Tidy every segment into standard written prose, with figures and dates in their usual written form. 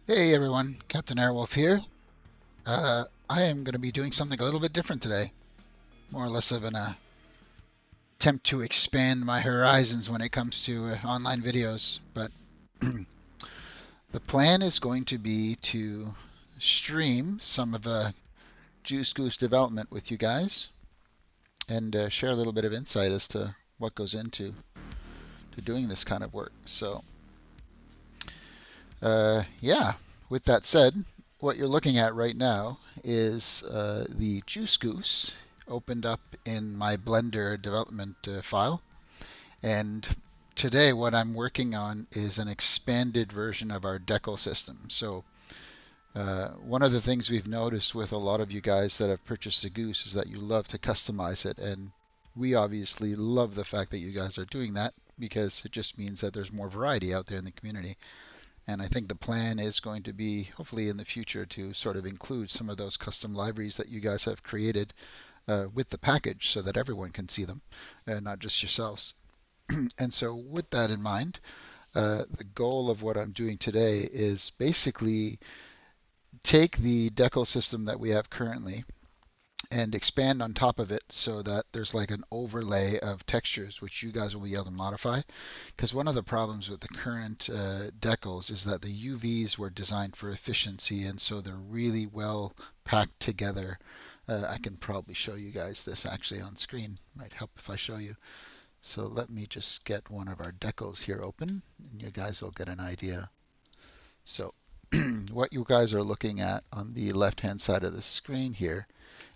Hey everyone, Cpt.AirWolf here. I am going to be doing something a little bit different today. More or less of an attempt to expand my horizons when it comes to online videos. But the plan is going to be to stream some of Juice Goose development with you guys and share a little bit of insight as to what goes into doing this kind of work. So yeah, with that said, what you're looking at right now is the Juice Goose opened up in my Blender development file. And today what I'm working on is an expanded version of our decal system. So one of the things we've noticed with a lot of you guys that have purchased a Goose is that you love to customize it. And we obviously love the fact that you guys are doing that because it just means that there's more variety out there in the community. And I think the plan is going to be, hopefully in the future, to sort of include some of those custom libraries that you guys have created with the package so that everyone can see them, not just yourselves. And so with that in mind, the goal of what I'm doing today is basically take the decal system that we have currently and expand on top of it so that there's like an overlay of textures which you guys will be able to modify. Because one of the problems with the current decals is that the UVs were designed for efficiency, and so they're really well packed together. I can probably show you guys this actually on screen. Might help if I show you. So let me just get one of our decals here open, and you guys will get an idea. So what you guys are looking at on the left-hand side of the screen here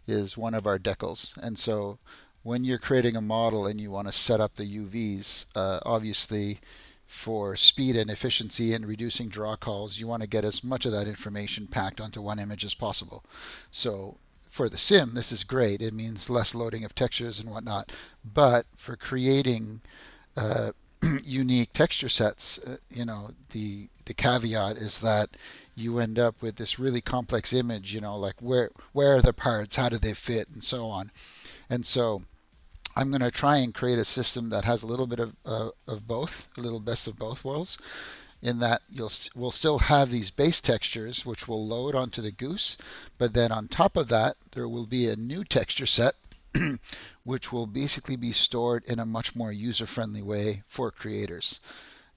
is one of our decals. And so when you're creating a model and you want to set up the UVs, obviously for speed and efficiency and reducing draw calls, you want to get as much of that information packed onto one image as possible. So for the sim, this is great. It means less loading of textures and whatnot. But for creating unique texture sets, the caveat is that you end up with this really complex image, like where are the parts, how do they fit, and so on. And so I'm going to try and create a system that has a little bit of both, a little best of both worlds, in that we'll still have these base textures which will load onto the Goose, but then on top of that there will be a new texture set which will basically be stored in a much more user-friendly way for creators.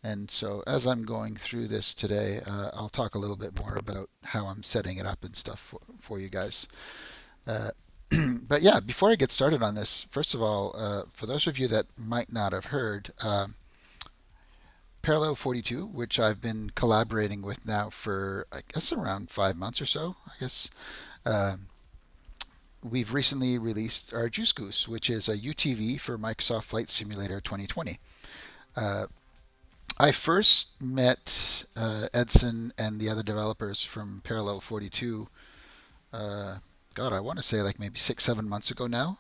And so as I'm going through this today, I'll talk a little bit more about how I'm setting it up and stuff for you guys. But yeah, before I get started on this, first of all, for those of you that might not have heard, P42, which I've been collaborating with now for, I guess, around 5 months or so, I guess, we've recently released our Juice Goose, which is a UTV for Microsoft Flight Simulator 2020. I first met Edson and the other developers from P42, I want to say like maybe 6-7 months ago now.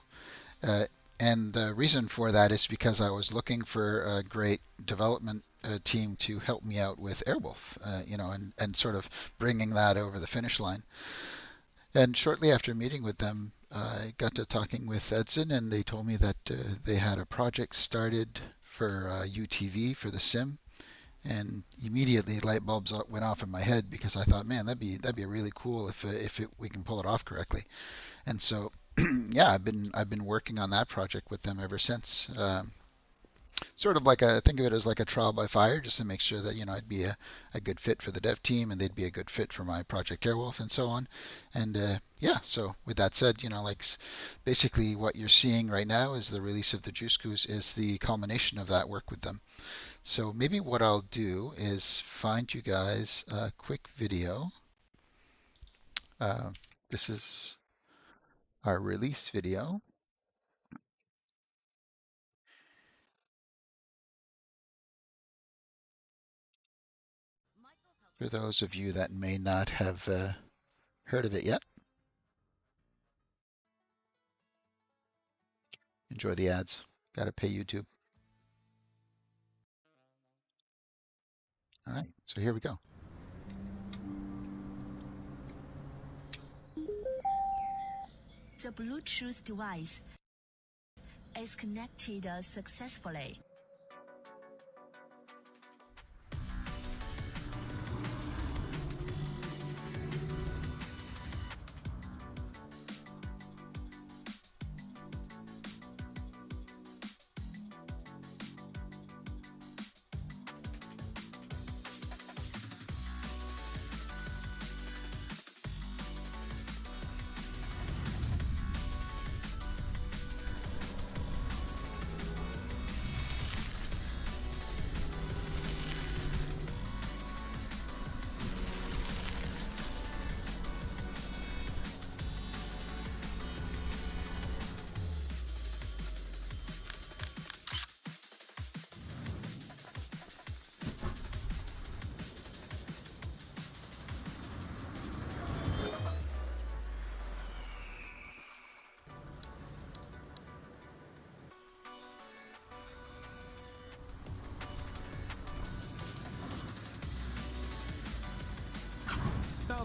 And the reason for that is because I was looking for a great development team to help me out with AirWolf, and sort of bringing that over the finish line. And shortly after meeting with them, I got to talking with Edson, and they told me that they had a project started for UTV for the sim, and immediately light bulbs went off in my head because I thought, man, that'd be really cool if we can pull it off correctly. And so, yeah, I've been working on that project with them ever since. Sort of like think of it as like a trial by fire, just to make sure that I'd be a good fit for the dev team, and they'd be a good fit for my project AirWolf and so on. And yeah, so with that said, like basically what you're seeing right now is the release of the Juice Goose is the culmination of that work with them. So maybe what I'll do is find you guys a quick video. This is our release video. For those of you that may not have heard of it yet, enjoy the ads. Gotta pay YouTube. All right, so here we go. The Bluetooth device is connected successfully.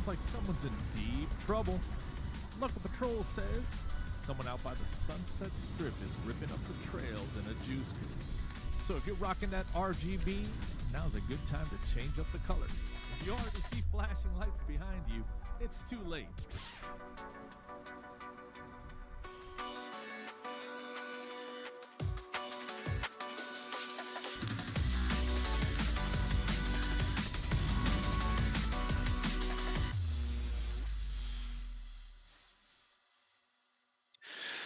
sounds like someone's in deep trouble. Local patrol says someone out by the Sunset Strip is ripping up the trails in a Juice Goose. So if you're rocking that RGB, now's a good time to change up the colors. If you already see flashing lights behind you, it's too late.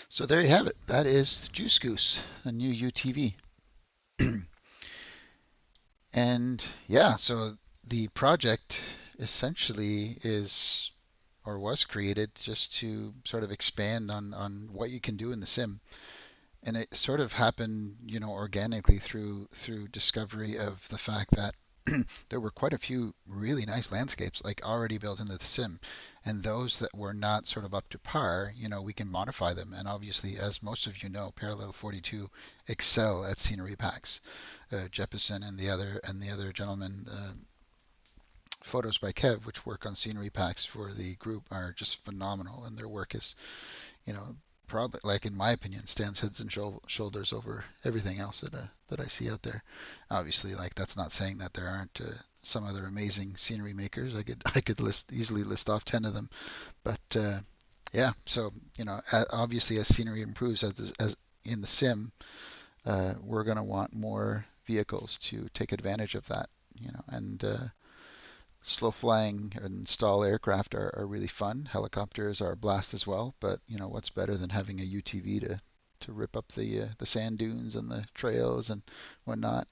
So there you have it. That is Juice Goose, the new UTV. And yeah, so the project essentially is or was created just to sort of expand on what you can do in the sim. And it sort of happened, organically through discovery of the fact that there were quite a few really nice landscapes like already built into the sim, and those that were not sort of up to par, we can modify them. And obviously, as most of you know, Parallel 42 excel at scenery packs. Jeppesen and the other gentleman, Photos by Kev, which work on scenery packs for the group, are just phenomenal, and their work is, you know, probably, like in my opinion, stands heads and shoulders over everything else that I see out there. Obviously, like that's not saying that there aren't some other amazing scenery makers. I could easily list off 10 of them, but yeah. So obviously, as scenery improves as in the sim, we're going to want more vehicles to take advantage of that. And slow flying and stall aircraft are really fun. Helicopters are a blast as well, but what's better than having a UTV to rip up the sand dunes and the trails and whatnot.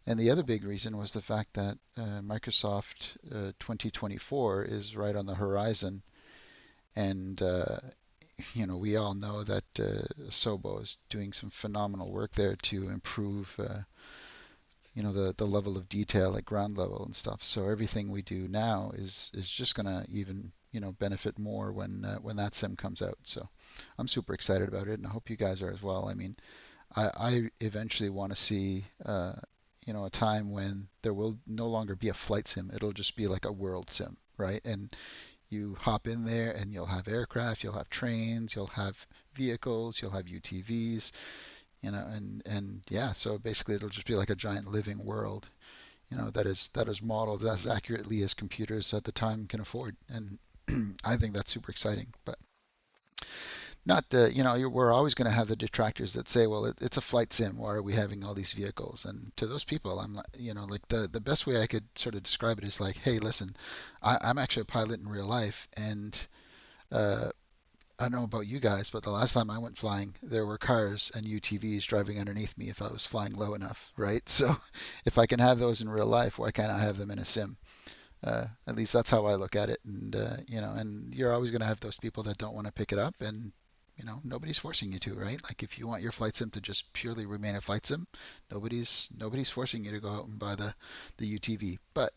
And the other big reason was the fact that Microsoft 2024 is right on the horizon, and we all know that Sobo is doing some phenomenal work there to improve the level of detail at ground level and stuff. So everything we do now is just gonna even benefit more when that sim comes out. So I'm super excited about it, and I hope you guys are as well. I mean, I eventually want to see a time when there will no longer be a flight sim. It'll just be like a world sim, right? And you hop in there and you'll have aircraft, you'll have trains, you'll have vehicles, you'll have UTVs, and yeah, so basically it'll just be like a giant living world, that is modeled as accurately as computers at the time can afford. And I think that's super exciting. But not the, we're always going to have the detractors that say, well, it's a flight sim. Why are we having all these vehicles? And to those people, I'm like, like the best way I could sort of describe it is like, hey, listen, I'm actually a pilot in real life, and uh, I don't know about you guys, but the last time I went flying, there were cars and UTVs driving underneath me if I was flying low enough, right? So if I can have those in real life, why can't I have them in a sim? At least that's how I look at it. And and you're always going to have those people that don't want to pick it up, and nobody's forcing you to, right? Like if you want your flight sim to just purely remain a flight sim, nobody's forcing you to go out and buy the UTV. But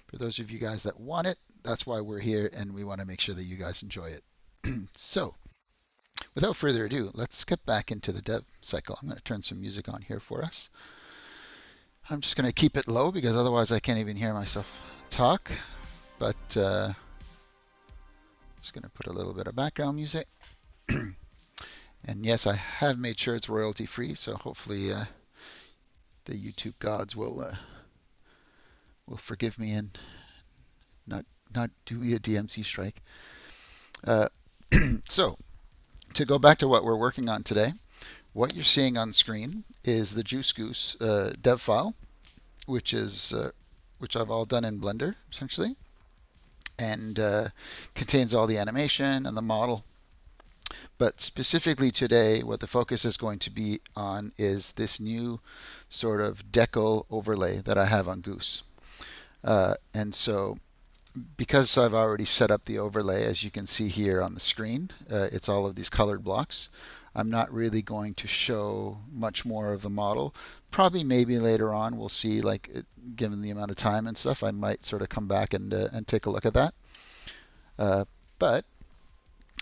for those of you guys that want it, that's why we're here, and we want to make sure that you guys enjoy it. So without further ado, let's get back into the dev cycle. I'm going to turn some music on here for us. I'm just going to keep it low because otherwise I can't even hear myself talk. But just going to put a little bit of background music. And yes, I have made sure it's royalty free, so hopefully the YouTube gods will forgive me and not do me a DMC strike. Uh, so to go back to what we're working on today, what you're seeing on screen is the Juice Goose dev file, which I've all done in Blender essentially, and contains all the animation and the model. But specifically today, what the focus is going to be on is this new sort of decal overlay that I have on Goose. And so because I've already set up the overlay, as you can see here on the screen, it's all of these colored blocks. I'm not really going to show much more of the model. Probably maybe later on we'll see, like given the amount of time and stuff, I might sort of come back and take a look at that. But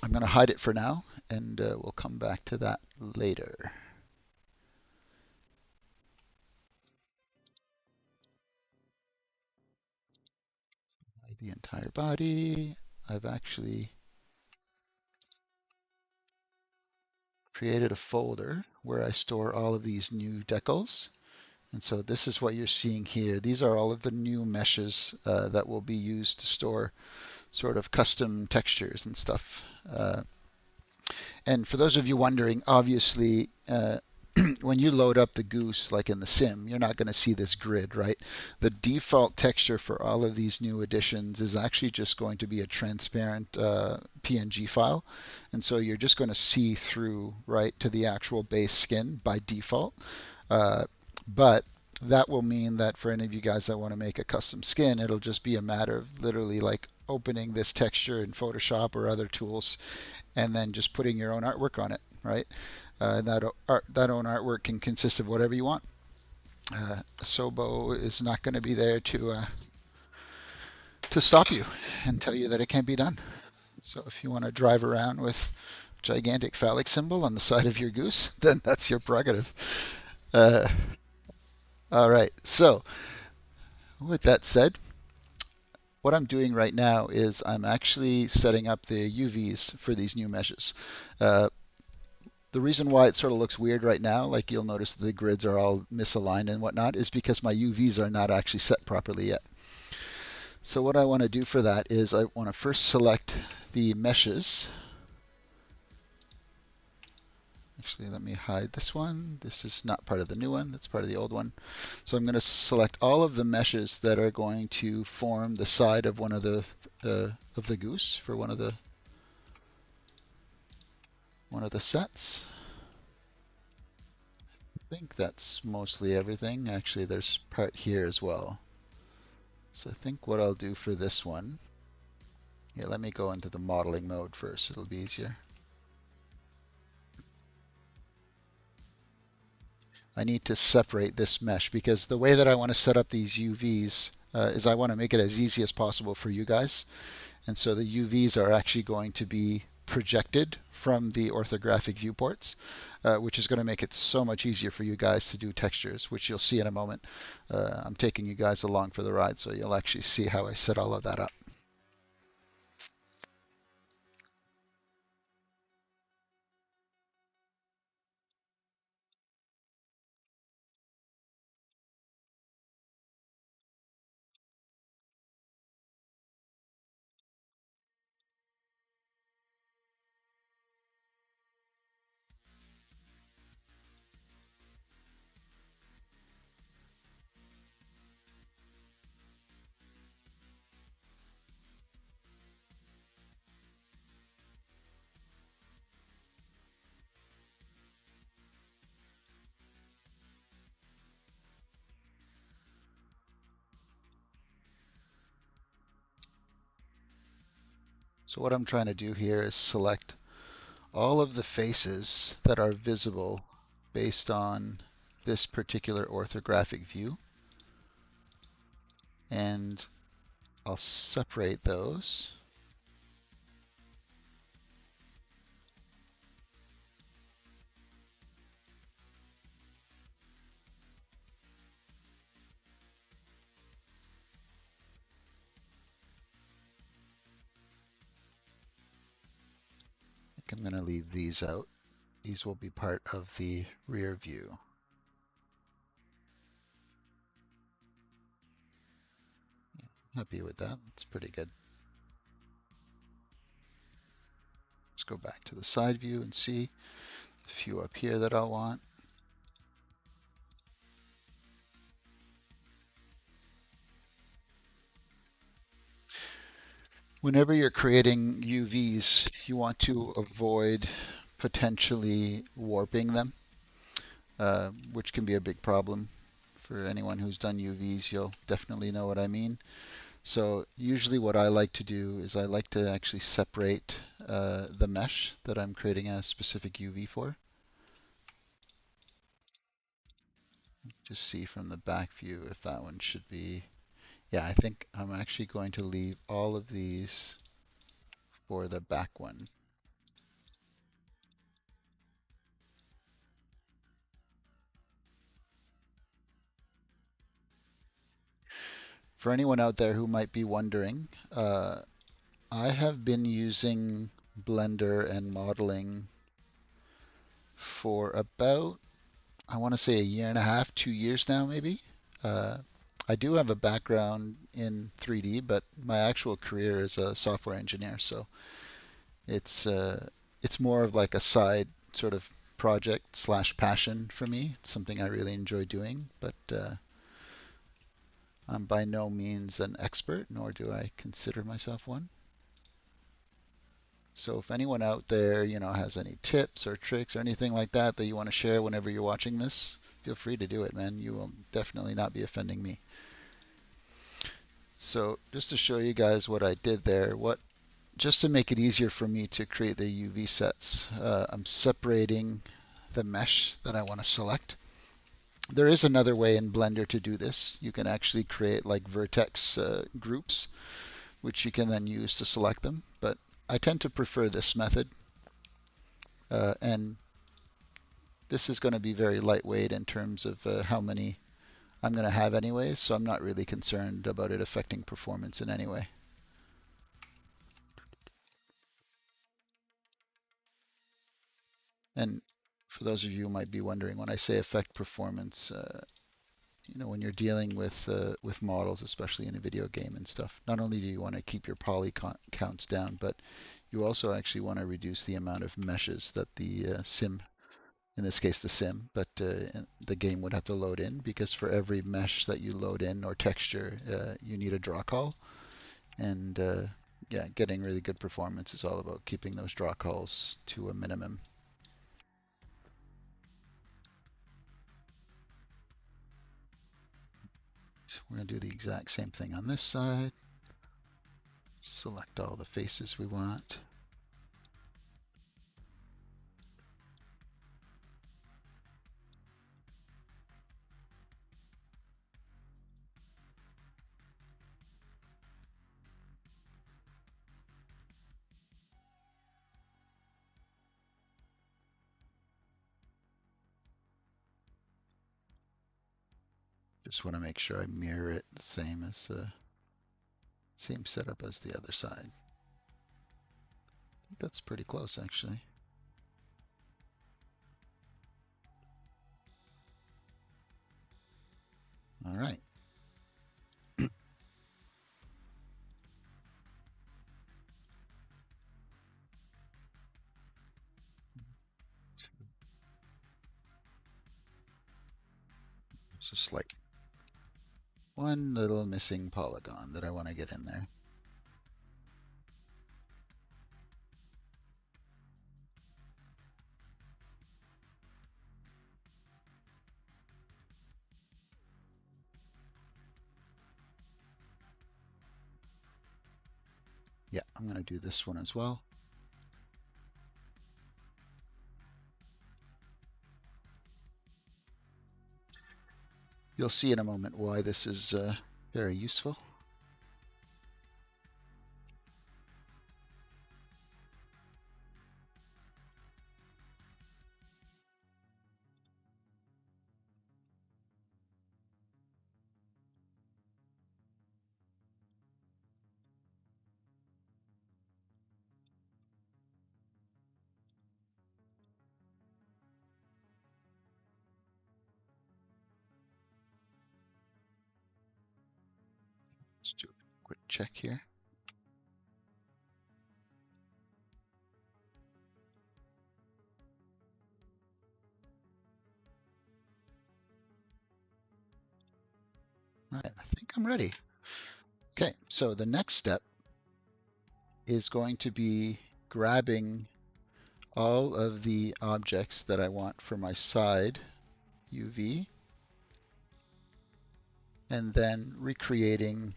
I'm going to hide it for now, and we'll come back to that later. Hide the entire body. I've actually created a folder where I store all of these new decals. And so this is what you're seeing here. These are all of the new meshes that will be used to store sort of custom textures and stuff. And for those of you wondering, obviously, when you load up the Goose, like in the sim, you're not going to see this grid, right? The default texture for all of these new additions is actually just going to be a transparent PNG file. And so you're just going to see through, right, to the actual base skin by default. But that will mean that for any of you guys that want to make a custom skin, it'll just be a matter of literally like opening this texture in Photoshop or other tools and then just putting your own artwork on it, right? That own artwork can consist of whatever you want. Sobo is not going to be there to stop you and tell you that it can't be done. So if you want to drive around with a gigantic phallic symbol on the side of your Goose, then that's your prerogative. All right. So with that said, what I'm doing right now is I'm actually setting up the UVs for these new meshes. The reason why it sort of looks weird right now, like you'll notice the grids are all misaligned and whatnot, is because my UVs are not actually set properly yet. So what I want to do for that is I want to first select the meshes. Actually, let me hide this one. This is not part of the new one. That's part of the old one. So I'm going to select all of the meshes that are going to form the side of one of the Goose for one of the sets. I think that's mostly everything. Actually, there's part here as well. So I think what I'll do for this one, yeah, let me go into the modeling mode first. It'll be easier. I need to separate this mesh because the way that I want to set up these UVs is I want to make it as easy as possible for you guys. And so the UVs are actually going to be projected from the orthographic viewports, which is going to make it so much easier for you guys to do textures, which you'll see in a moment. I'm taking you guys along for the ride, so you'll actually see how I set all of that up. So what I'm trying to do here is select all of the faces that are visible based on this particular orthographic view. And I'll separate those. I think I'm going to leave these out. These will be part of the rear view. Happy with that. That's pretty good. Let's go back to the side view and see a few up here that I'll want. Whenever you're creating UVs, you want to avoid potentially warping them, which can be a big problem. For anyone who's done UVs, you'll definitely know what I mean. So usually what I like to do is I like to actually separate the mesh that I'm creating a specific UV for. Just see from the back view if that one should be. Yeah, I think I'm actually going to leave all of these for the back one. For anyone out there who might be wondering, I have been using Blender and modeling for about, I want to say a year and a half, 2 years now, maybe. Uh, I do have a background in 3D, but my actual career is a software engineer, so it's more of like a side sort of project slash passion for me. It's something I really enjoy doing, but I'm by no means an expert, nor do I consider myself one. So if anyone out there, has any tips or tricks or anything like that that you want to share whenever you're watching this, feel free to do it, man. You will definitely not be offending me. So just to show you guys what I did there, just to make it easier for me to create the UV sets, I'm separating the mesh that I want to select. There is another way in Blender to do this. You can actually create like vertex groups, which you can then use to select them. But I tend to prefer this method. And this is going to be very lightweight in terms of how many I'm going to have anyways, so I'm not really concerned about it affecting performance in any way. And for those of you who might be wondering, when I say affect performance, when you're dealing with models, especially in a video game and stuff, not only do you want to keep your poly counts down, but you also actually want to reduce the amount of meshes that the sim, in this case the sim, but the game would have to load in, because for every mesh that you load in or texture, you need a draw call. And yeah, getting really good performance is all about keeping those draw calls to a minimum. So we're going to do the exact same thing on this side. Select all the faces we want. Just want to make sure I mirror it the same as same setup as the other side. I think that's pretty close actually. All right. It's a slight one little missing polygon that I want to get in there. Yeah, I'm going to do this one as well. You'll see in a moment why this is very useful. Let's do a quick check here. All right, I think I'm ready. Okay, so the next step is going to be grabbing all of the objects that I want for my side UV and then recreating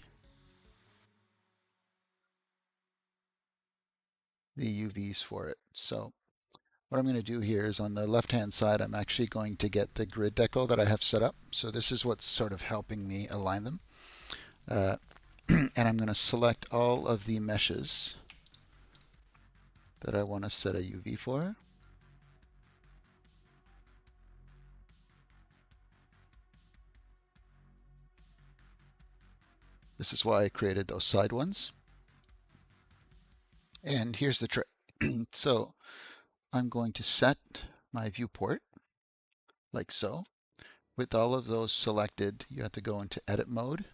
the UVs for it. So what I'm going to do here is on the left-hand side, I'm actually going to get the grid deco that I have set up. So this is what's sort of helping me align them. And I'm going to select all of the meshes that I want to set a UV for. This is why I created those side ones. And here's the trick. So I'm going to set my viewport like so. With all of those selected, you have to go into edit mode.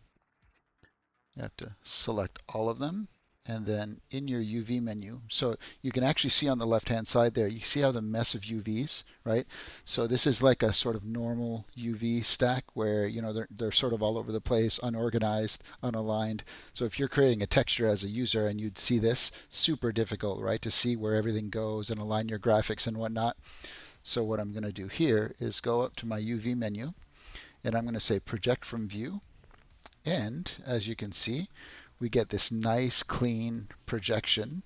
You have to select all of them. And then in your UV menu, so you can actually see on the left-hand side there, you see how the mess of UVs, right? So this is like a sort of normal UV stack where, you know, they're sort of all over the place, unorganized, unaligned. So if you're creating a texture as a user and you'd see this, super difficult, right? To see where everything goes and align your graphics and whatnot. So what I'm going to do here is go up to my UV menu and I'm going to say project from view. And as you can see, we get this nice clean projection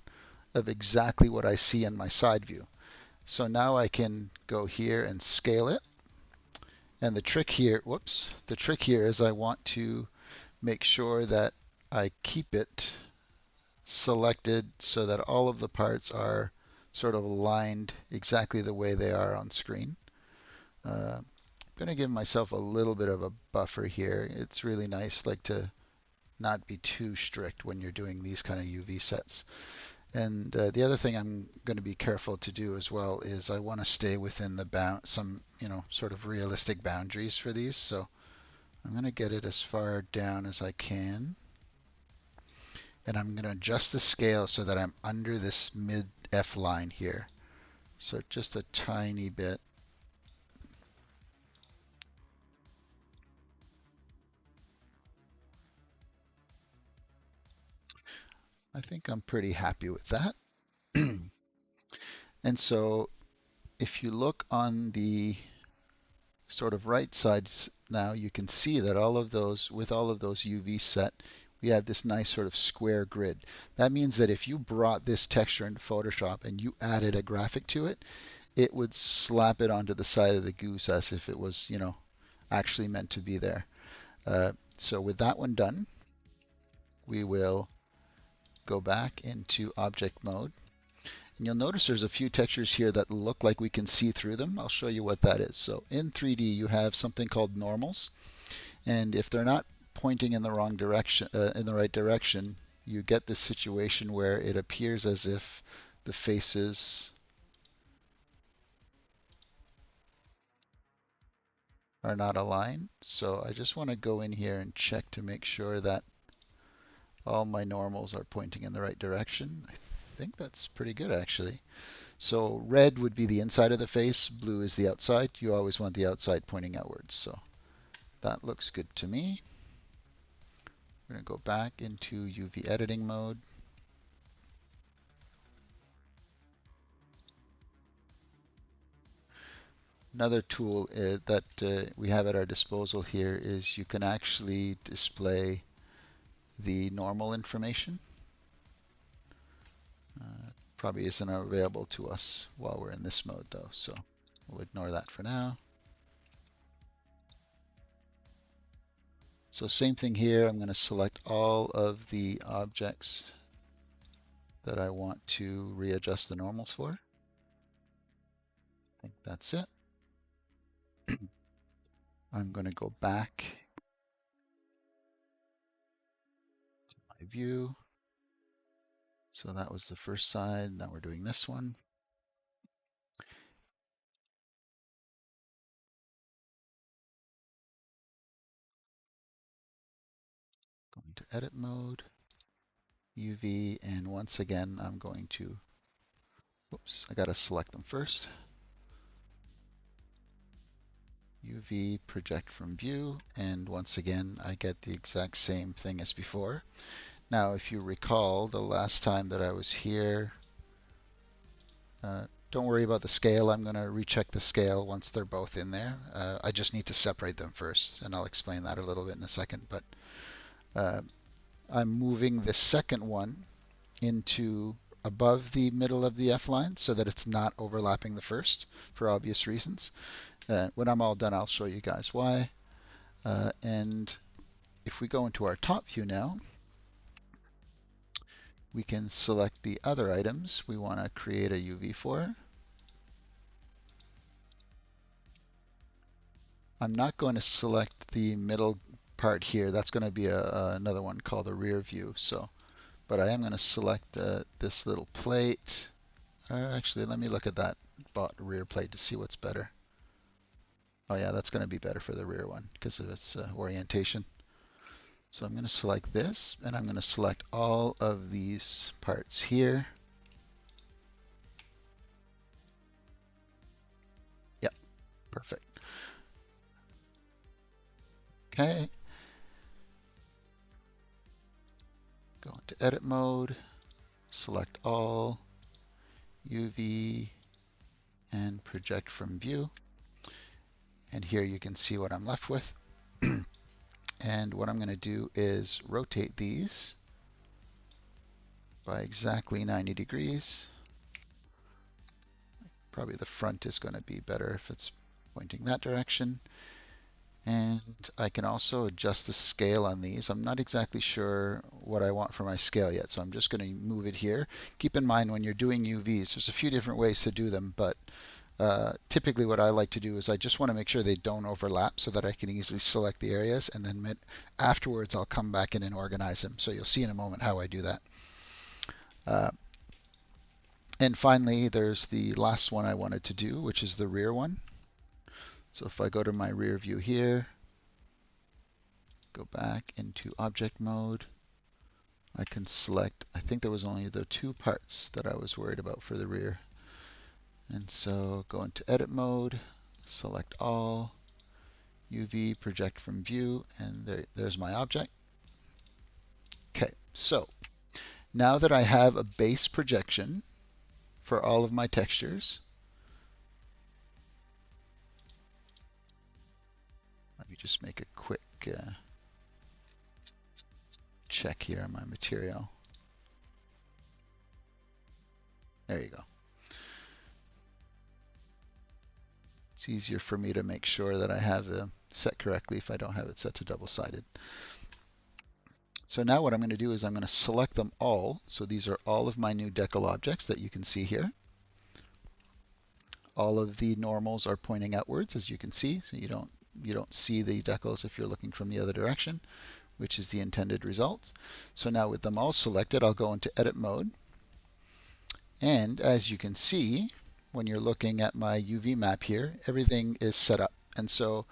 of exactly what I see in my side view. So now I can go here and scale it. And the trick here, the trick here is I want to make sure that I keep it selected so that all of the parts are sort of aligned exactly the way they are on screen. I'm going to give myself a little bit of a buffer here. It's really nice like to not be too strict when you're doing these kind of UV sets. And the other thing I'm going to be careful to do as well is I want to stay within the some, you know, sort of realistic boundaries for these. So I'm going to get it as far down as I can. And I'm going to adjust the scale so that I'm under this mid F line here. So just a tiny bit. I think I'm pretty happy with that. And so if you look on the sort of right side now, you can see that all of those, with all of those UV set, we have this nice sort of square grid. That means that if you brought this texture into Photoshop and you added a graphic to it, it would slap it onto the side of the goose as if it was, you know, actually meant to be there. So with that one done, we will go back into object mode. And you'll notice there's a few textures here that look like we can see through them. I'll show you what that is. So in 3D, you have something called normals. And if they're not pointing in the wrong direction, in the right direction, you get this situation where it appears as if the faces are not aligned. So I just want to go in here and check to make sure that all my normals are pointing in the right direction. I think that's pretty good actually. So red would be the inside of the face, blue is the outside. You always want the outside pointing outwards. So that looks good to me. We're going to go back into UV editing mode. Another tool that we have at our disposal here is you can actually display the normal information. Probably isn't available to us while we're in this mode though, so we'll ignore that for now. So same thing here, I'm going to select all of the objects that I want to readjust the normals for. I think that's it. I'm going to go back to my view. So that was the first side. Now we're doing this one. Going to edit mode, UV, and once again, I'm going to, whoops, I got to select them first. UV, project from view, and once again, I get the exact same thing as before. Now, if you recall, the last time that I was here, don't worry about the scale. I'm going to recheck the scale once they're both in there. I just need to separate them first, and I'll explain that a little bit in a second. But I'm moving the second one into above the middle of the F line so that it's not overlapping the first for obvious reasons. When I'm all done, I'll show you guys why. And if we go into our top view now, we can select the other items we want to create a UV for. I'm not going to select the middle part here. That's going to be another one called a rear view. So but I am going to select this little plate. Actually, let me look at that rear plate to see what's better. Oh yeah, that's going to be better for the rear one because of its orientation. So I'm going to select this, and I'm going to select all of these parts here. Yep, perfect. Okay. Go into edit mode, select all, UV, and project from view. And here you can see what I'm left with. And what I'm going to do is rotate these by exactly 90 degrees. Probably the front is going to be better if it's pointing that direction. And I can also adjust the scale on these. I'm not exactly sure what I want for my scale yet, so I'm just going to move it here. Keep in mind when you're doing UVs, there's a few different ways to do them, but typically what I like to do is I just want to make sure they don't overlap so that I can easily select the areas, and then afterwards I'll come back in and organize them. So you'll see in a moment how I do that. And finally, there's the last one I wanted to do, which is the rear one. So if I go to my rear view here, go back into object mode, I can select, I think there was only the two parts that I was worried about for the rear. And so go into edit mode, select all, UV, project from view, and there's my object. Okay, so now that I have a base projection for all of my textures, let me just make a quick check here on my material. There you go. It's easier for me to make sure that I have them set correctly if I don't have it set to double-sided. So now what I'm going to do is I'm going to select them all. So these are all of my new decal objects that you can see here. All of the normals are pointing outwards, as you can see, so you don't see the decals if you're looking from the other direction, which is the intended result. So now with them all selected, I'll go into edit mode. And as you can see, when you're looking at my UV map here, everything is set up. And so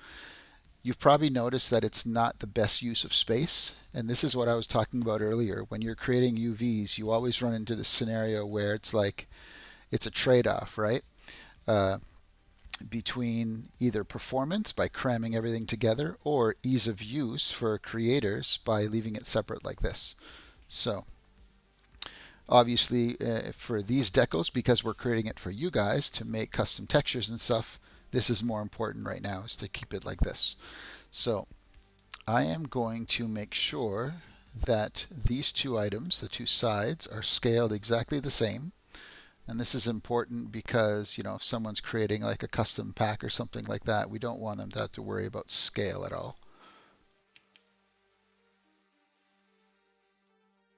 you've probably noticed that it's not the best use of space. And this is what I was talking about earlier. When you're creating UVs, you always run into this scenario where it's like, it's a trade-off, right? Between either performance by cramming everything together or ease of use for creators by leaving it separate like this. So obviously for these decals, because we're creating it for you guys to make custom textures and stuff, this is more important right now, is to keep it like this. So I am going to make sure that these two items, the two sides, are scaled exactly the same. And this is important because, you know, if someone's creating like a custom pack or something like that, we don't want them to have to worry about scale at all.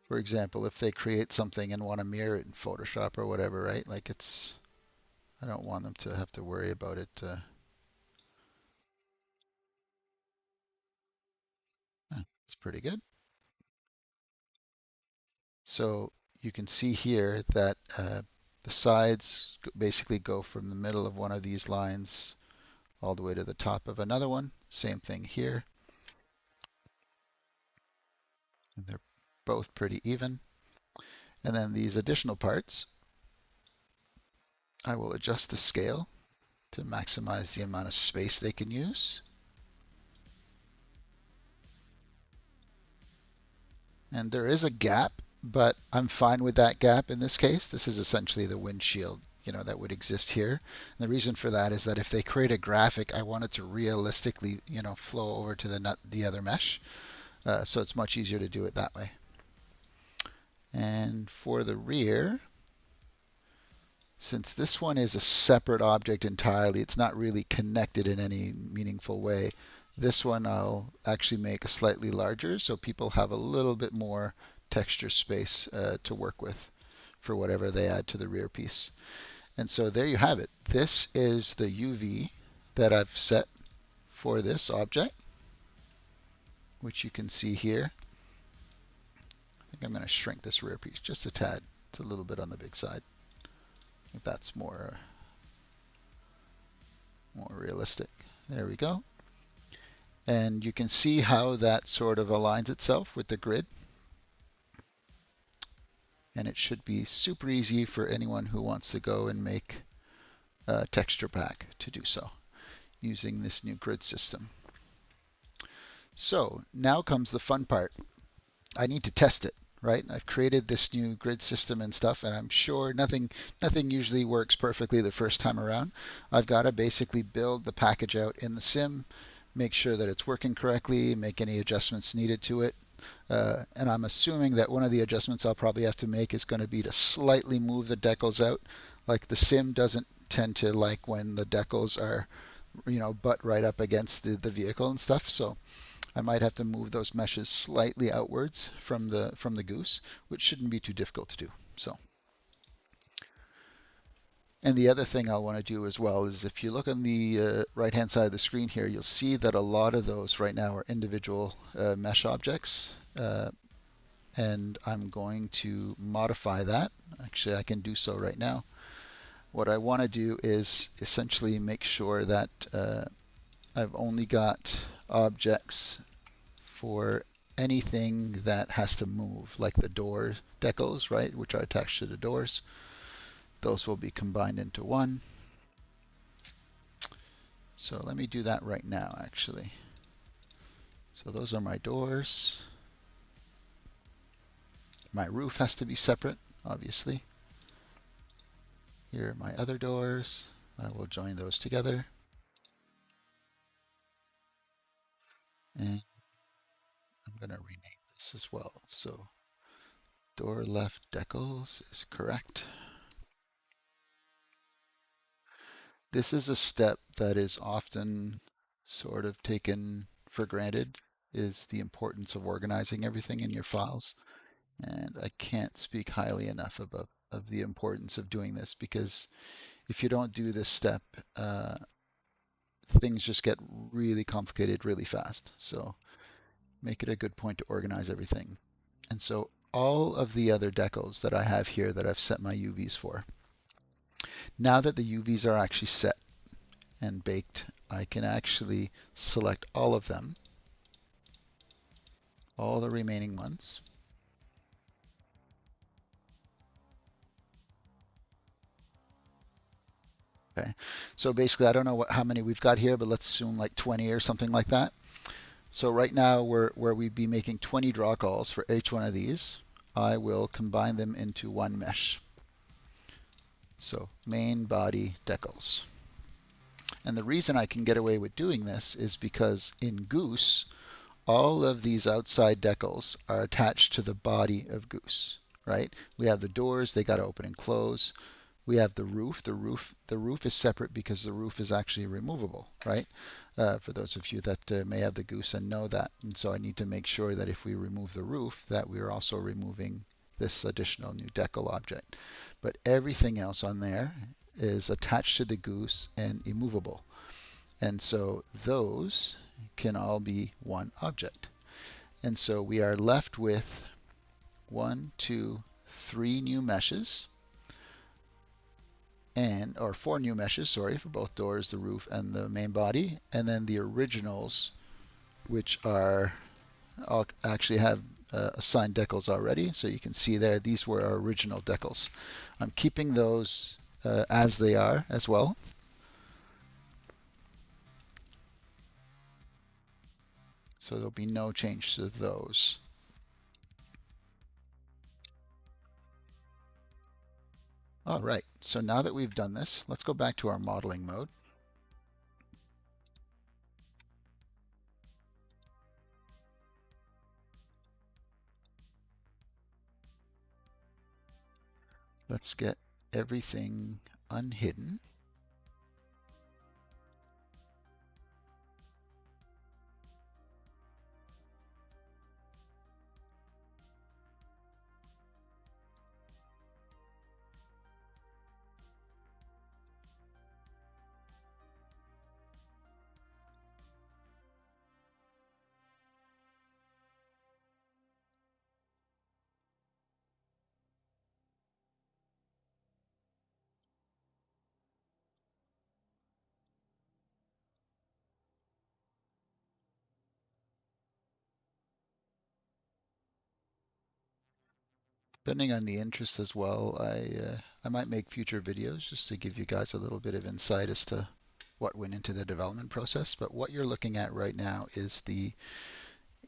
For example, if they create something and want to mirror it in Photoshop or whatever, right? Like I don't want them to have to worry about it. It's pretty good. So you can see here that the sides basically go from the middle of one of these lines all the way to the top of another one. Same thing here. And they're both pretty even. And then these additional parts, I will adjust the scale to maximize the amount of space they can use. And there is a gap, but I'm fine with that gap in this case. This is essentially the windshield, you know, that would exist here. And the reason for that is that if they create a graphic, I want it to realistically, you know, flow over to the other mesh. So it's much easier to do it that way. And for the rear, since this one is a separate object entirely, it's not really connected in any meaningful way. This one I'll actually make a slightly larger so people have a little bit more texture space to work with for whatever they add to the rear piece. And so there you have it. This is the UV that I've set for this object, which you can see here. think I'm going to shrink this rear piece just a tad. It's a little bit on the big side. I think that's more realistic. There we go. And you can see how that sort of aligns itself with the grid. And it should be super easy for anyone who wants to go and make a texture pack to do so using this new grid system. So now comes the fun part. I need to test it, right? I've created this new grid system and stuff, and I'm sure nothing usually works perfectly the first time around. I've got to basically build the package out in the sim, make sure that it's working correctly, make any adjustments needed to it. And I'm assuming that one of the adjustments I'll probably have to make is going to be to slightly move the decals out. Like the sim doesn't tend to like when the decals are, butt right up against the vehicle and stuff. So I might have to move those meshes slightly outwards from the Goose, which shouldn't be too difficult to do. So. And the other thing I'll want to do as well is if you look on the right-hand side of the screen here, you'll see that a lot of those right now are individual mesh objects. And I'm going to modify that. Actually, I can do so right now. What I want to do is essentially make sure that I've only got objects for anything that has to move, like the door decals, right, which are attached to the doors. Those will be combined into one. So let me do that right now, actually. So those are my doors. My roof has to be separate, obviously. Here are my other doors. I will join those together. And I'm going to rename this as well. So door left decals is correct. This is a step that is often sort of taken for granted, is the importance of organizing everything in your files. And I can't speak highly enough of the importance of doing this, because if you don't do this step, things just get really complicated really fast. So make it a good point to organize everything. And so all of the other decals that I have here that I've set my UVs for, now that the UVs are actually set and baked, I can actually select all of them, all the remaining ones. Okay, so basically I don't know how many we've got here, but let's assume like 20 or something like that. So right now where we'd be making 20 draw calls for each one of these, I will combine them into one mesh. So main body decals. And the reason I can get away with doing this is because in Goose, all of these outside decals are attached to the body of Goose, right? We have the doors, they got to open and close. We have the roof. The roof is separate because the roof is actually removable, right? For those of you that may have the Goose and know that. And so I need to make sure that if we remove the roof, that we're also removing this additional new decal object. But everything else on there is attached to the Goose and immovable. And so those can all be one object. And so we are left with 1, 2, 3 new meshes. Or 4 new meshes, sorry, for both doors, the roof, and the main body, and then the originals, which are actually have assigned decals already. So you can see there, these were our original decals. I'm keeping those as they are as well. So there'll be no change to those. All right, so now that we've done this, let's go back to our modeling mode. Let's get everything unhidden. Depending on the interest as well, I might make future videos just to give you guys a little bit of insight as to what went into the development process. But what you're looking at right now is the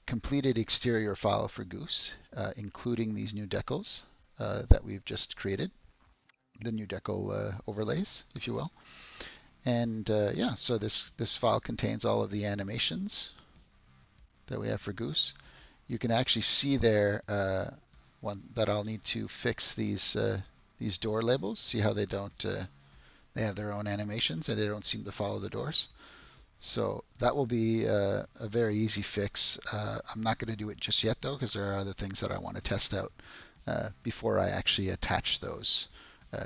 completed exterior file for Goose, including these new decals that we've just created, the new decal overlays, if you will. And yeah, so this file contains all of the animations that we have for Goose. You can actually see there one that I'll need to fix these door labels. See how they don't they have their own animations and they don't seem to follow the doors. So that will be a very easy fix. I'm not going to do it just yet though, because there are other things that I want to test out before I actually attach those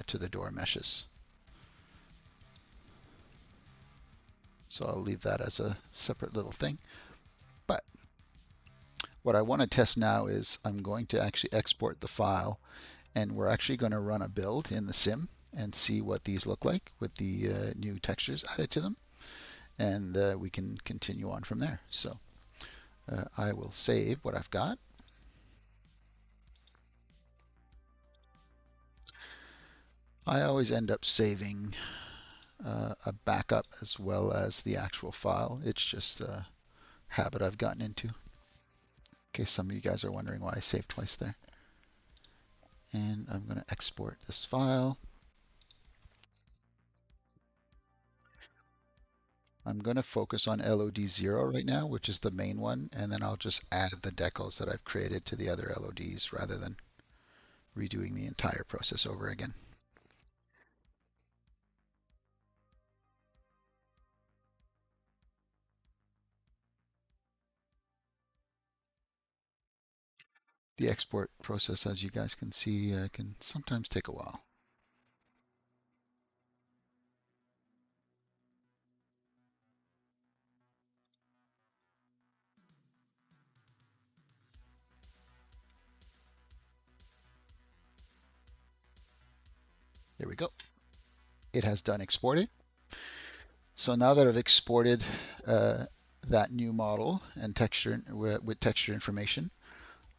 to the door meshes. So I'll leave that as a separate little thing. But what I want to test now is I'm going to actually export the file, and we're actually going to run a build in the sim and see what these look like with the new textures added to them, and we can continue on from there. So I will save what I've got. I always end up saving a backup as well as the actual file. It's just a habit I've gotten into. In case some of you guys are wondering why I saved twice there. And I'm going to export this file. I'm going to focus on LOD0 right now, which is the main one, and then I'll just add the decals that I've created to the other LODs rather than redoing the entire process over again. The export process, as you guys can see, can sometimes take a while. There we go. It has done exporting. So now that I've exported that new model and texture with texture information,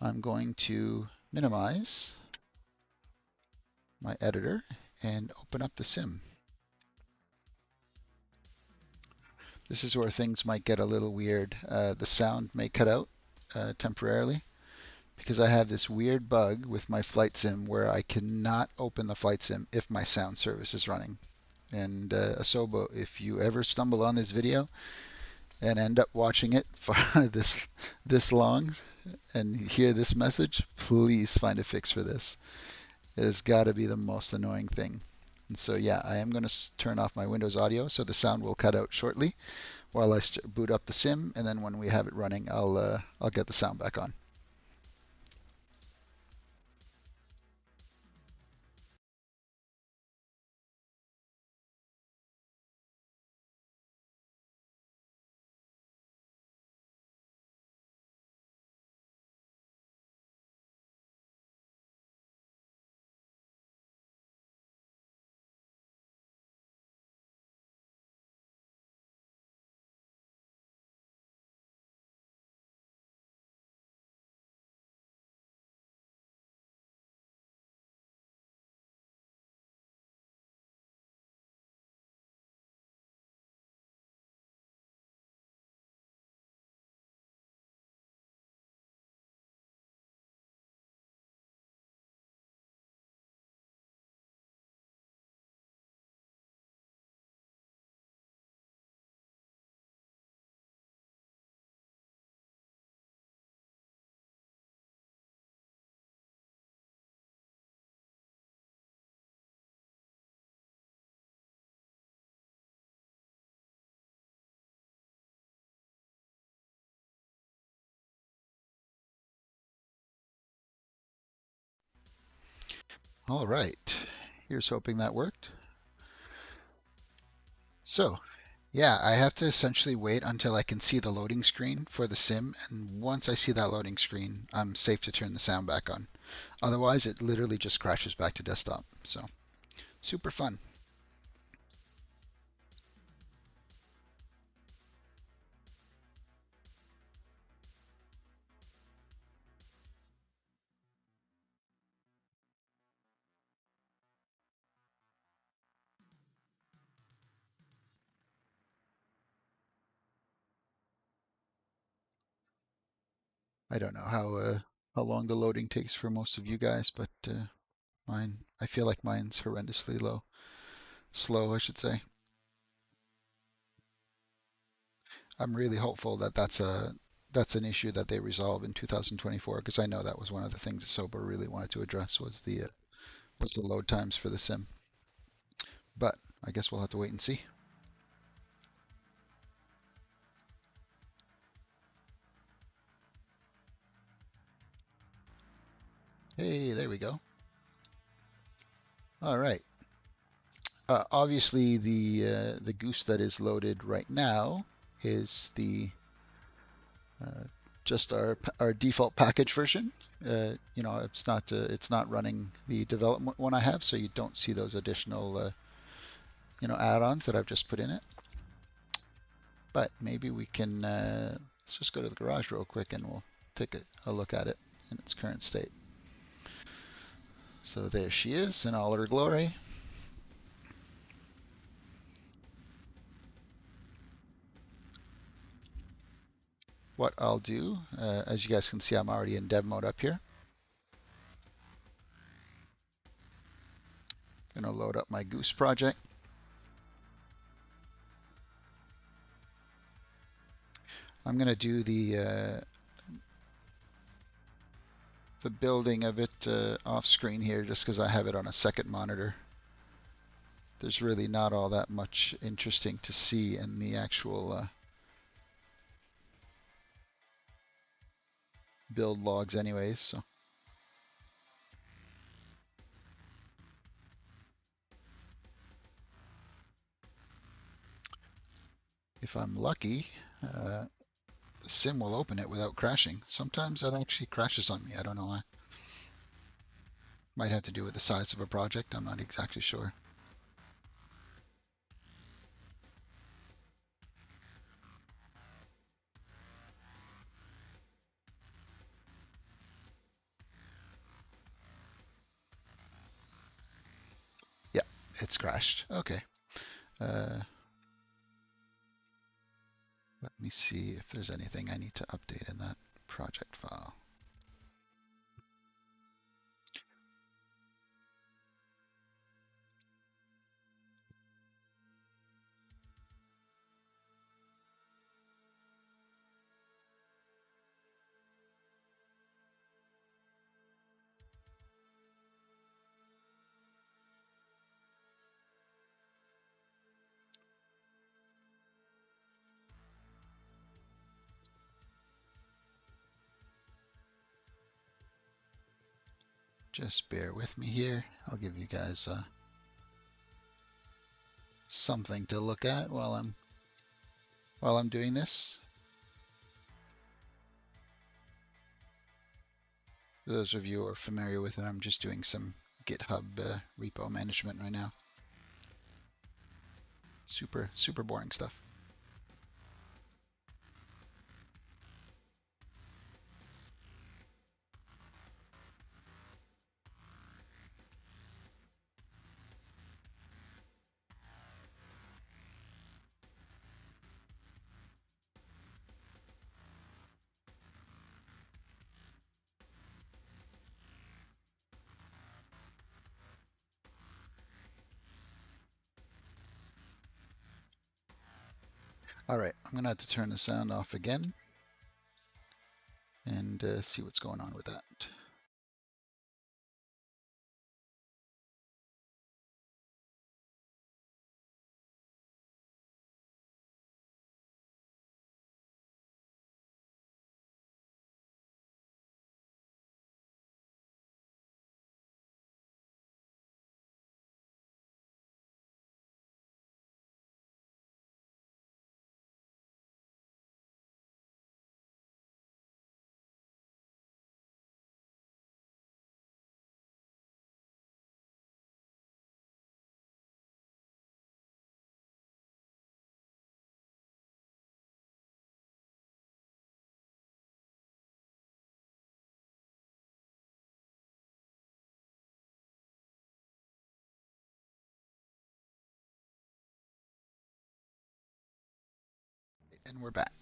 I'm going to minimize my editor and open up the sim. This is where things might get a little weird. The sound may cut out temporarily because I have this weird bug with my flight sim where I cannot open the flight sim if my sound service is running. And Asobo, if you ever stumble on this video and end up watching it for this long and hear this message, please find a fix for this. It has got to be the most annoying thing. And so yeah, I am going to turn off my Windows audio so the sound will cut out shortly while I boot up the sim, and then when we have it running, I'll get the sound back on. All right, here's hoping that worked. So yeah, I have to essentially wait until I can see the loading screen for the sim, and once I see that loading screen, I'm safe to turn the sound back on. Otherwise, it literally just crashes back to desktop. So super fun. I don't know how long the loading takes for most of you guys, but I feel like mine's horrendously slow, I should say. I'm really hopeful that that's an issue that they resolve in 2024 because I know that was one of the things that Sober really wanted to address was the load times for the sim. But I guess we'll have to wait and see. Hey, there we go. All right. Obviously, the goose that is loaded right now is the just our default package version. It's not running the development one I have, so you don't see those additional add-ons that I've just put in it. But maybe we can let's just go to the garage real quick and we'll take a look at it in its current state. So there she is in all her glory. What I'll do, as you guys can see, I'm already in dev mode up here. Gonna load up my Goose project. I'm gonna do the building of it off screen here just because I have it on a second monitor. There's really not all that much interesting to see in the actual build logs anyways, so if I'm lucky, the sim will open it without crashing. Sometimes that actually crashes on me. I don't know why. Might have to do with the size of a project. I'm not exactly sure. Yeah, it's crashed. Okay. Uh, Let me see if there's anything I need to update in that project file. Just bear with me here. I'll give you guys something to look at while I'm doing this. For those of you who are familiar with it, I'm just doing some GitHub repo management right now. Super boring stuff. All right, I'm gonna have to turn the sound off again and see what's going on with that. And we're back.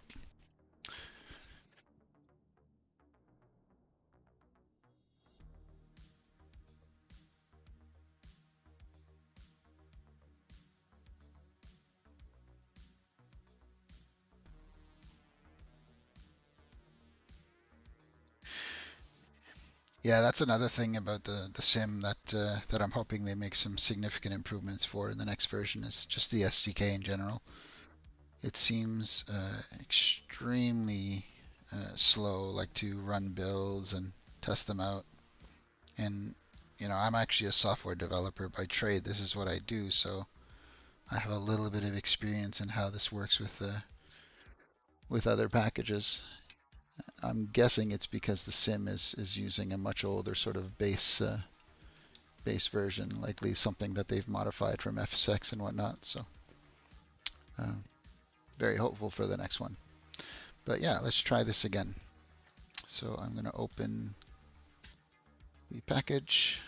Yeah, that's another thing about the sim that I'm hoping they make some significant improvements for in the next version is just the SDK in general. It seems extremely slow, like to run builds and test them out. And I'm actually a software developer by trade. This is what I do, so I have a little bit of experience in how this works with other packages. I'm guessing it's because the sim is using a much older sort of base version, likely something that they've modified from FSX and whatnot. So uh, very hopeful for the next one. But yeah, let's try this again. So I'm going to open the package.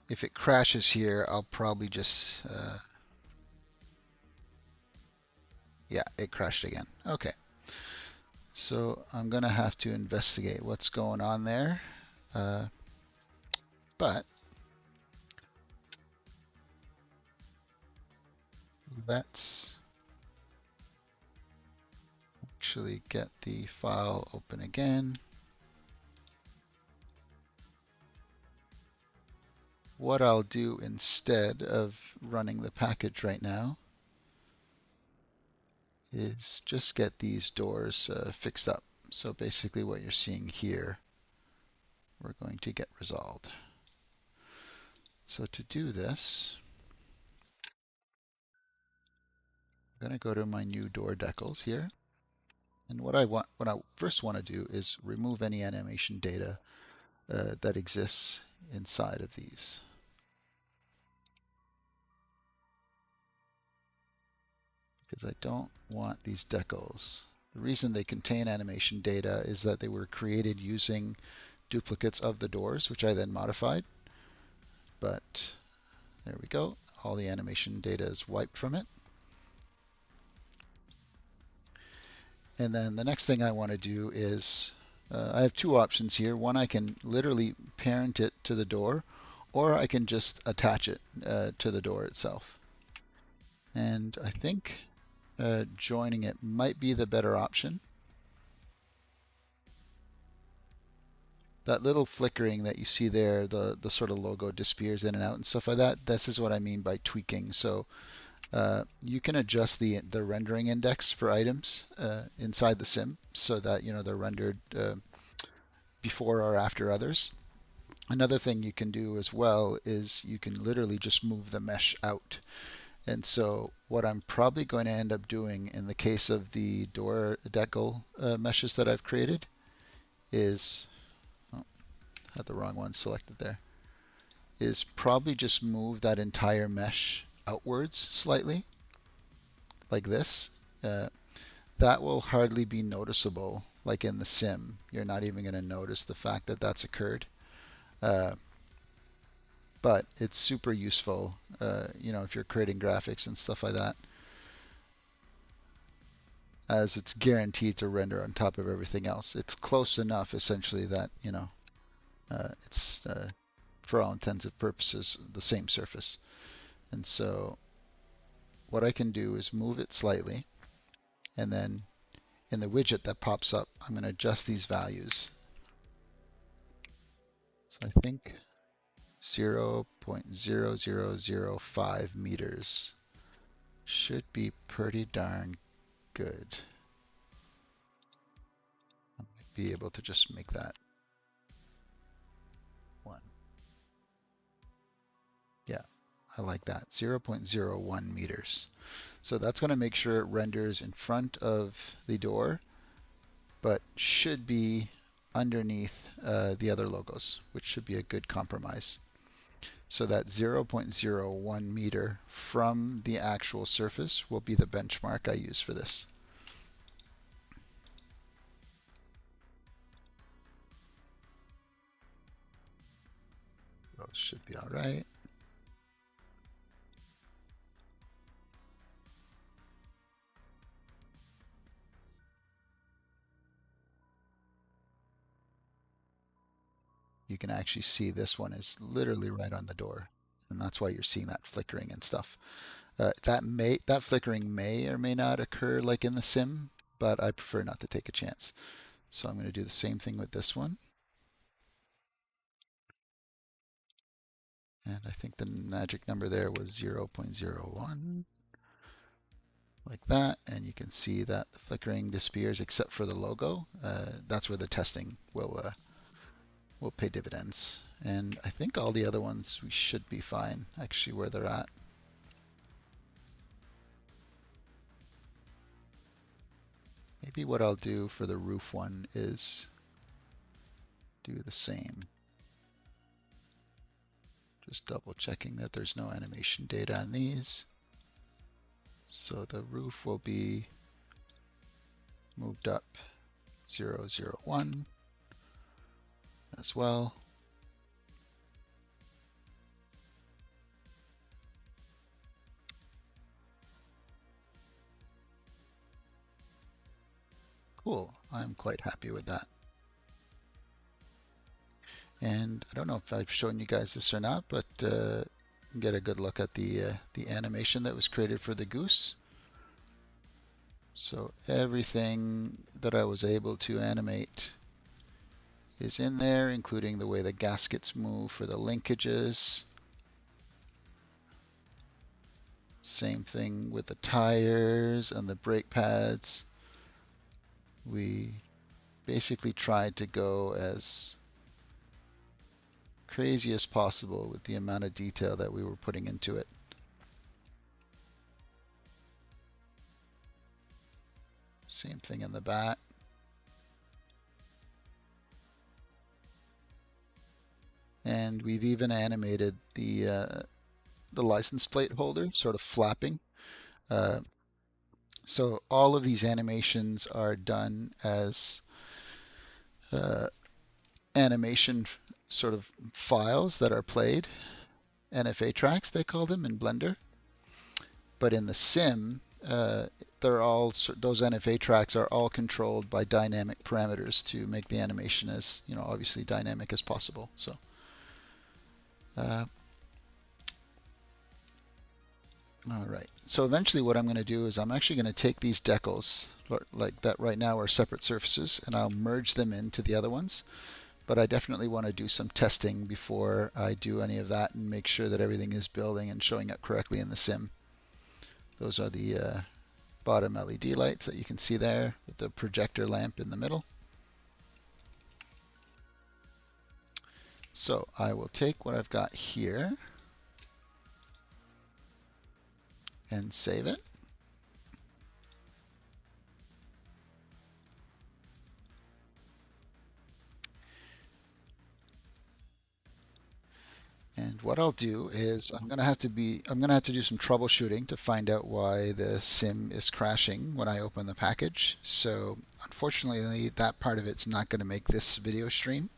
If it crashes here, I'll probably just, yeah, it crashed again. Okay. So I'm going to have to investigate what's going on there. But let's actually get the file open again. What I'll do instead of running the package right now is just get these doors fixed up. So basically what you're seeing here, we're going to get resolved. So to do this, I'm going to go to my new door decals here. And what I first want to do is remove any animation data that exists inside of these. Because I don't want these decals. The reason they contain animation data is that they were created using duplicates of the doors, which I then modified. But there we go. All the animation data is wiped from it. And then the next thing I want to do is, I have two options here. One, I can literally parent it to the door, or I can just attach it to the door itself. And I think joining it might be the better option. That little flickering that you see there, the sort of logo disappears in and out and stuff like that. This is what I mean by tweaking. So you can adjust the rendering index for items inside the sim so that they're rendered before or after others. Another thing you can do as well is you can literally just move the mesh out. And so what I'm probably going to end up doing in the case of the door decal meshes that I've created is, oh, had the wrong one selected there, is probably just move that entire mesh outwards slightly, like this. That will hardly be noticeable, like in the sim. You're not even going to notice the fact that that's occurred. But it's super useful, if you're creating graphics and stuff like that, as it's guaranteed to render on top of everything else. It's close enough, essentially, that, it's, for all intents and purposes, the same surface. And so what I can do is move it slightly, and then in the widget that pops up, I'm going to adjust these values. So I think 0.0005 meters should be pretty darn good. I might be able to just make that one. Yeah, I like that. 0.01 meters. So that's going to make sure it renders in front of the door, but should be underneath the other logos, which should be a good compromise. So that 0.01 meter from the actual surface will be the benchmark I use for this. Those should be all right. You can actually see this one is literally right on the door, and that's why you're seeing that flickering and stuff. That flickering may or may not occur like in the sim, but I prefer not to take a chance. So I'm going to do the same thing with this one. And I think the magic number there was 0.01, like that. And you can see that the flickering disappears except for the logo. That's where the testing will pay dividends. And I think all the other ones we should be fine, actually, where they're at. Maybe what I'll do for the roof one is do the same. Just double checking that there's no animation data on these. So the roof will be moved up 001 as well. Cool, I'm quite happy with that. And I don't know if I've shown you guys this or not, but get a good look at the animation that was created for the goose. So everything that I was able to animate is in there, including the way the gaskets move for the linkages. Same thing with the tires and the brake pads. We basically tried to go as crazy as possible with the amount of detail that we were putting into it. Same thing in the back. And we've even animated the license plate holder sort of flapping. So all of these animations are done as animation sort of files that are played, NFA tracks they call them in Blender. But in the sim, they're all, those NFA tracks are all controlled by dynamic parameters to make the animation as, obviously dynamic as possible. So all right, so eventually what I'm going to do is I'm actually going to take these decals, like that right now are separate surfaces, and I'll merge them into the other ones. But I definitely want to do some testing before I do any of that and make sure that everything is building and showing up correctly in the sim. Those are the bottom LED lights that you can see there with the projector lamp in the middle. So I will take what I've got here and save it. And what I'll do is I'm gonna have to do some troubleshooting to find out why the sim is crashing when I open the package. So unfortunately, that part of it's not gonna make this video stream.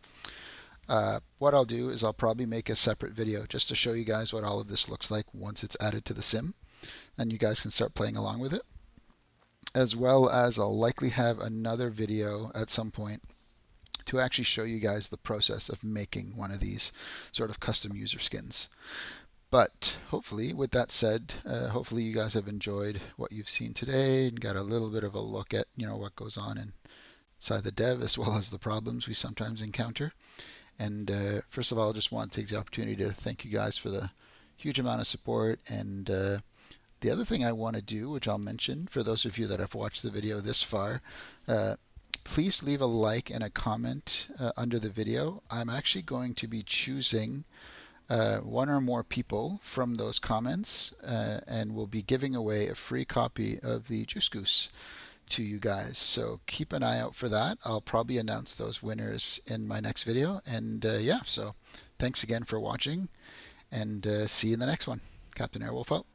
What I'll do is I'll probably make a separate video just to show you guys what all of this looks like once it's added to the sim, and you guys can start playing along with it. As well as I'll likely have another video at some point to actually show you guys the process of making one of these sort of custom user skins. But hopefully, with that said, hopefully you guys have enjoyed what you've seen today and got a little bit of a look at what goes on inside the dev as well as the problems we sometimes encounter. And first of all, I just want to take the opportunity to thank you guys for the huge amount of support. And the other thing I want to do, which I'll mention for those of you that have watched the video this far, please leave a like and a comment under the video. I'm actually going to be choosing one or more people from those comments, and we'll be giving away a free copy of the Juice Goose to you guys. So keep an eye out for that. I'll probably announce those winners in my next video. And yeah, so thanks again for watching, and see you in the next one. Cpt.AirWolf out.